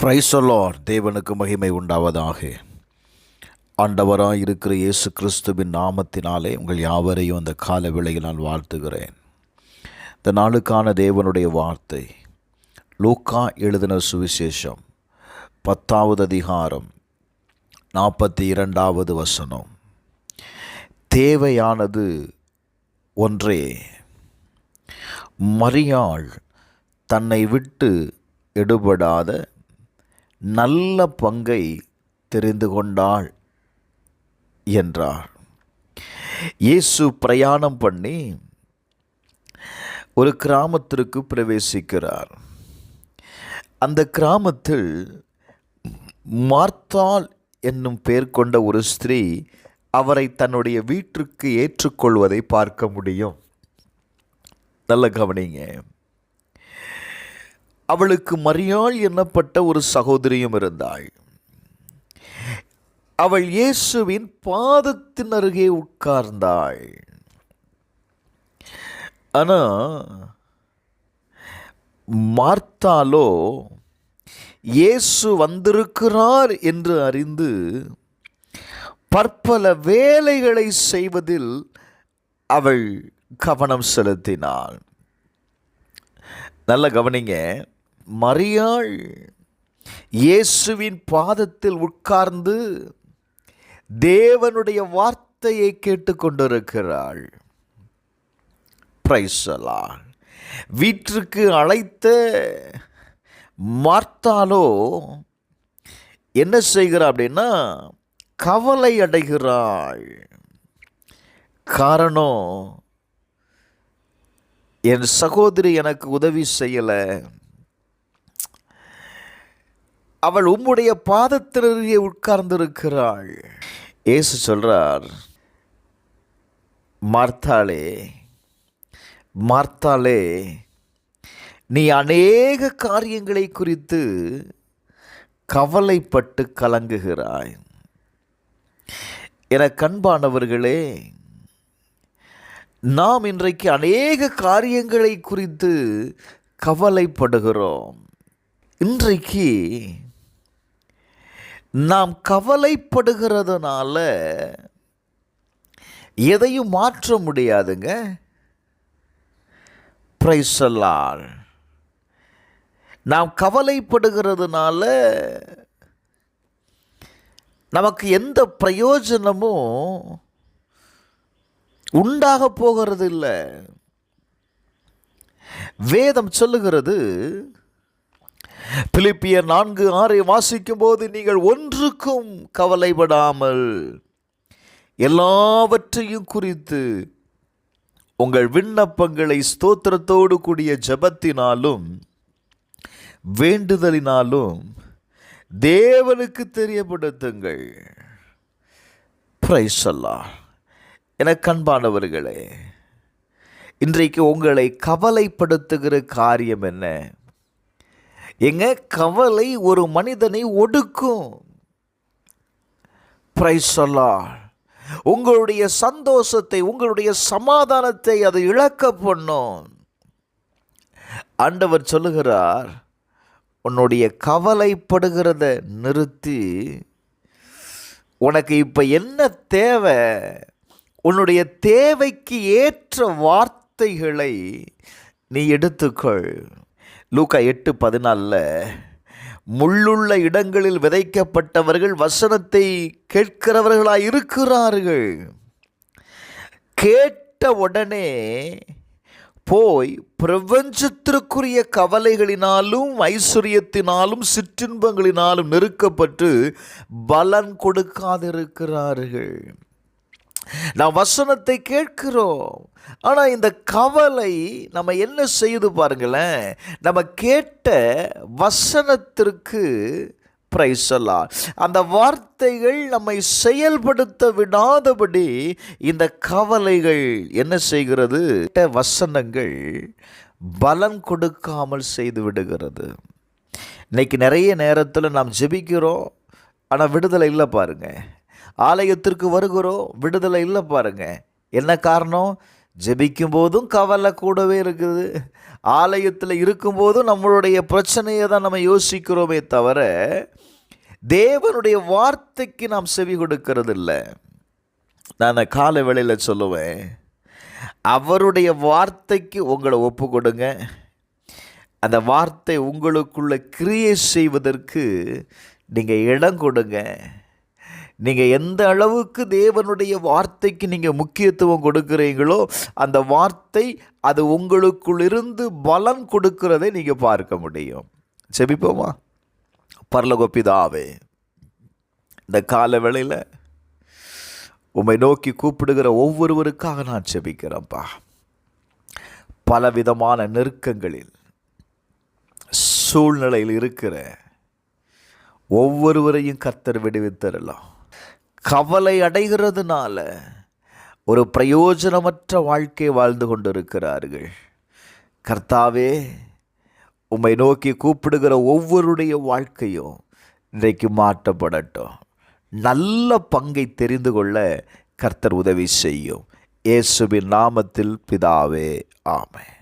Praise the Lord. தேவனுக்கு மகிமை உண்டாவதாக. ஆண்டவராக இருக்கிற இயேசு கிறிஸ்துவின் நாமத்தினாலே உங்கள் யாவரையும் அந்த கால வேளையில் நான் வாழ்த்துகிறேன். இந்த நாளுக்கான தேவனுடைய வார்த்தை லூக்கா எழுதின சுவிசேஷம் 10வது அதிகாரம் 42வது வசனம். தேவையானது ஒன்றே, மரியாள் தன்னை விட்டு எடுபடாத நல்ல பங்கை தெரிந்து கொண்டாள் என்றார். இயேசு பிரயாணம் பண்ணி ஒரு கிராமத்திற்கு பிரவேசிக்கிறார். அந்த கிராமத்தில் மார்த்தாள் என்னும் பெயர் கொண்ட ஒரு ஸ்திரீ அவரை தன்னுடைய வீட்டிற்கு ஏற்றுக்கொள்வதை பார்க்க முடியும். நல்ல கவனிங்க. அவளுக்கு மரியாள் என்னப்பட்ட ஒரு சகோதரியும் இருந்தாள். அவள் இயேசுவின் பாதத்தின் அருகே உட்கார்ந்தாள். ஆனா மார்த்தாளோ இயேசு வந்திருக்கிறார் என்று அறிந்து பற்பல வேலைகளை செய்வதில் அவள் கவனம் செலுத்தினாள். நல்ல கவனிங்க. மரியாள் இயேசுவின் பாதத்தில் உட்கார்ந்து தேவனுடைய வார்த்தையை கேட்டுக்கொண்டிருக்கிறாள். Praise the Lord. வீட்டிற்கு அழைத்த மார்த்தாளோ என்ன செய்கிறாள் அப்படின்னா, கவலை அடைகிறாள். காரணம், என் சகோதரி எனக்கு உதவி செய்யலை, அவள் உம்முடைய பாதத்திலேயே உட்கார்ந்திருக்கிறாள். இயேசு சொல்றார், மார்த்தாளே மார்த்தாளே, நீ அநேக காரியங்களை குறித்து கவலைப்பட்டு கலங்குகிறாய். என கண்பானவர்களே, நாம் இன்றைக்கு அநேக காரியங்களை குறித்து கவலைப்படுகிறோம். இன்றைக்கு நாம் கவலைப்படுகிறதுனால எதையும் மாற்ற முடியாதுங்க. Praise the Lord. நாம் கவலைப்படுகிறதுனால நமக்கு எந்த பிரயோஜனமும் உண்டாக போகிறது இல்லை. வேதம் சொல்லுகிறது, பிலிப்பியர் 4:6 வாசிக்கும் போது, நீங்கள் ஒன்றுக்கும் கவலைப்படாமல் எல்லாவற்றையும் குறித்து உங்கள் விண்ணப்பங்களை ஸ்தோத்திரத்தோடு கூடிய ஜெபத்தினாலும் வேண்டுதலினாலும் தேவனுக்கு தெரியப்படுத்துங்கள். Praise the Lord. என கண்பானவர்களே, இன்றைக்கு உங்களை கவலைப்படுத்துகிற காரியம் என்ன? எங்க கவலை ஒரு மனிதனை ஒடுக்கும். Praise the Lord. உங்களுடைய சந்தோஷத்தை, உங்களுடைய சமாதானத்தை அது இழக்க பண்ணும். ஆண்டவர் சொல்லுகிறார், உன்னுடைய கவலைப்படுகிறத நிறுத்தி, உனக்கு இப்போ என்ன தேவை, உன்னுடைய தேவைக்கு ஏற்ற வார்த்தைகளை நீ எடுத்துக்கொள். லூக்கா 8:14, முள்ளுள்ள இடங்களில் விதைக்கப்பட்டவர்கள் வசனத்தை கேட்கிறவர்களாய் இருக்கிறார்கள். கேட்ட உடனே போய் பிரபஞ்சத்திற்குரிய கவலைகளினாலும் ஐஸ்வர்யத்தினாலும் சிற்றின்பங்களினாலும் நெருக்கப்பட்டு பலன் கொடுக்காதிருக்கிறார்கள். நாம் வசனத்தை கேட்கிறோம், ஆனால் இந்த கவலை நம்ம என்ன செய்யுது பாருங்களேன். நம்ம கேட்ட வசனத்திற்கு பிரைஸ் தி லார்ட், அந்த வார்த்தைகள் நம்மை செயல்படுத்த விடாதபடி இந்த கவலைகள் என்ன செய்கிறது? வசனங்கள் பலன் கொடுக்காமல் செய்து விடுகிறது. இன்னைக்கு நிறைய நேரத்தில் நாம் ஜெபிக்கிறோம், ஆனால் விடுதலை இல்லை பாருங்க. ஆலயத்திற்கு வருகிறோம், விடுதலை இல்லை பாருங்க. என்ன காரணம்? ஜெபிக்கும் போதும் கவலை கூடவே இருக்குது. ஆலயத்தில் இருக்கும்போதும் நம்மளுடைய பிரச்சனையை தான் நம்ம யோசிக்கிறோமே தவிர தேவனுடைய வார்த்தைக்கு நாம் செவி கொடுக்கறது இல்லை. நான் காலை வேளையில் சொல்லுவேன், அவருடைய வார்த்தைக்கு உங்களை ஒப்பு கொடுங்க. அந்த வார்த்தை உங்களுக்குள்ள கிரியை செய்வதற்கு நீங்கள் இடம் கொடுங்க. நீங்கள் எந்த அளவுக்கு தேவனுடைய வார்த்தைக்கு நீங்கள் முக்கியத்துவம் கொடுக்குறீங்களோ அந்த வார்த்தை அது உங்களுக்குள்ளிருந்து பலன் கொடுக்கிறதை நீங்கள் பார்க்க முடியும். செபிப்போமா? பரலோக பிதாவே, இந்த கால வேளையில் உம்மை நோக்கி கூப்பிடுகிற ஒவ்வொருவருக்காக நான் செபிக்கிறேன்ப்பா. பலவிதமான நெருக்கங்களில் சூழ்நிலையில் இருக்கிற ஒவ்வொருவரையும் கர்த்தர் விடுவித்தரலாம். கவலை அடைகிறதுனால ஒரு பிரயோஜனமற்ற வாழ்க்கை வாழ்ந்து கொண்டிருக்கிறார்கள். கர்த்தாவே, உம்மை நோக்கி கூப்பிடுகிற ஒவ்வொருடைய வாழ்க்கையும் இன்றைக்கு மாற்றப்படட்டும். நல்ல பங்கை தெரிந்து கொள்ள கர்த்தர் உதவி செய்யும். இயேசுவின் நாமத்தில் பிதாவே, ஆமென்.